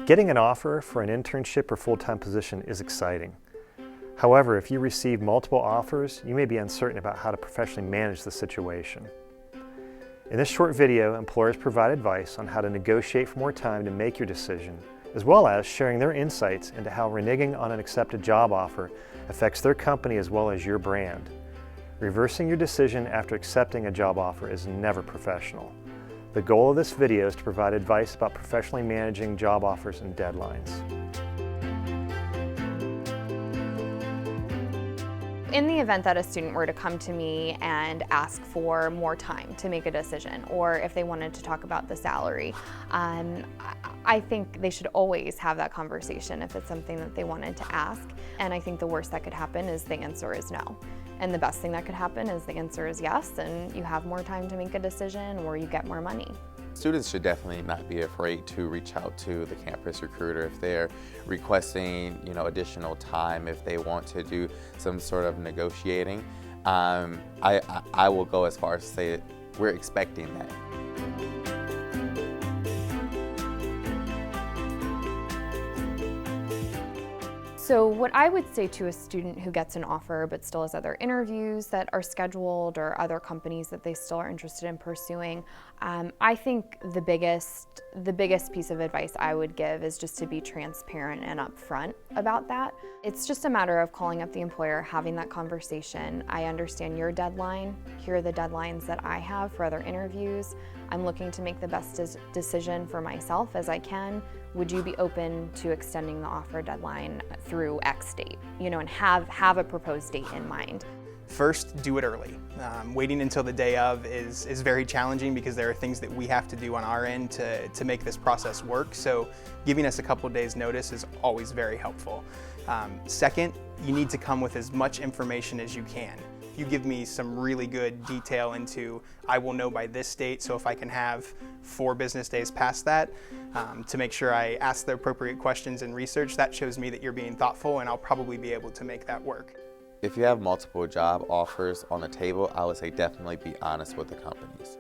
Getting an offer for an internship or full-time position is exciting. However, if you receive multiple offers, you may be uncertain about how to professionally manage the situation. In this short video, employers provide advice on how to negotiate for more time to make your decision, as well as sharing their insights into how reneging on an accepted job offer affects their company as well as your brand. Reversing your decision after accepting a job offer is never professional. The goal of this video is to provide advice about professionally managing job offers and deadlines. In the event that a student were to come to me and ask for more time to make a decision, or if they wanted to talk about the salary, I think they should always have that conversation if it's something that they wanted to ask. And I think the worst that could happen is the answer is no. And the best thing that could happen is the answer is yes, and you have more time to make a decision or you get more money. Students should definitely not be afraid to reach out to the campus recruiter if they're requesting, additional time, if they want to do some sort of negotiating. I will go as far as to say that we're expecting that. So what I would say to a student who gets an offer but still has other interviews that are scheduled or other companies that they still are interested in pursuing, I think the biggest piece of advice I would give is just to be transparent and upfront about that. It's just a matter of calling up the employer, having that conversation. I understand your deadline. Here are the deadlines that I have for other interviews. I'm looking to make the best decision for myself as I can. Would you be open to extending the offer deadline through X date? And have a proposed date in mind. First, do it early. Waiting until the day of is very challenging because there are things that we have to do on our end to make this process work. So giving us a couple of days notice is always very helpful. Second, you need to come with as much information as you can. If you give me some really good detail into, I will know by this date, so if I can have 4 business days past that to make sure I ask the appropriate questions and research, that shows me that you're being thoughtful, and I'll probably be able to make that work. If you have multiple job offers on the table, I would say definitely be honest with the companies.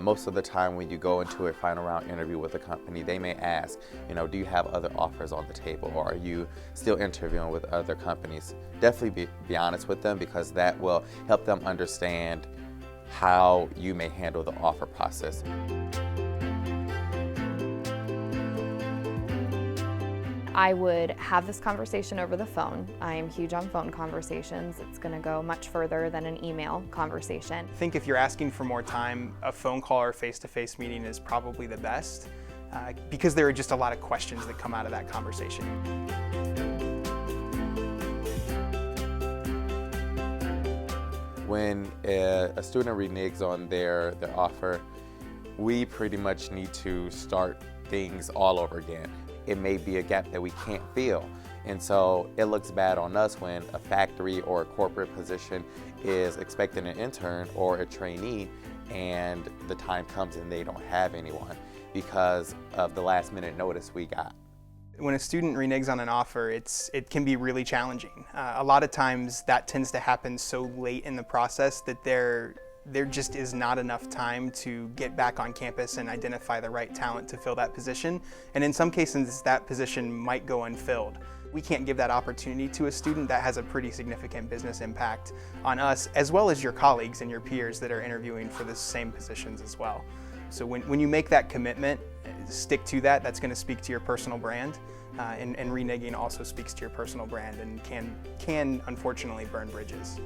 Most of the time when you go into a final round interview with a company, they may ask, do you have other offers on the table, or are you still interviewing with other companies? Definitely be honest with them, because that will help them understand how you may handle the offer process. I would have this conversation over the phone. I am huge on phone conversations. It's going to go much further than an email conversation. I think if you're asking for more time, a phone call or face-to-face meeting is probably the best because there are just a lot of questions that come out of that conversation. When a student reneges on their offer, we pretty much need to start things all over again. It may be a gap that we can't fill. And so it looks bad on us when a factory or a corporate position is expecting an intern or a trainee and the time comes and they don't have anyone because of the last minute notice we got. When a student reneges on an offer, it can be really challenging. A lot of times that tends to happen so late in the process that there just is not enough time to get back on campus and identify the right talent to fill that position. And in some cases, that position might go unfilled. We can't give that opportunity to a student. That has a pretty significant business impact on us, as well as your colleagues and your peers that are interviewing for the same positions as well. So when you make that commitment, stick to that. That's going to speak to your personal brand. And reneging also speaks to your personal brand and can unfortunately burn bridges.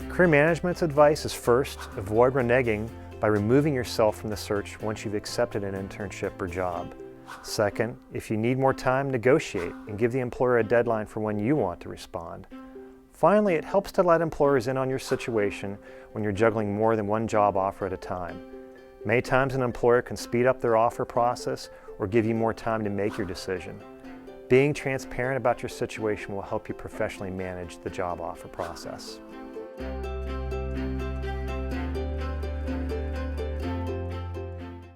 Career management's advice is first, avoid reneging by removing yourself from the search once you've accepted an internship or job. Second, if you need more time, negotiate and give the employer a deadline for when you want to respond. Finally, it helps to let employers in on your situation when you're juggling more than one job offer at a time. Many times an employer can speed up their offer process or give you more time to make your decision. Being transparent about your situation will help you professionally manage the job offer process.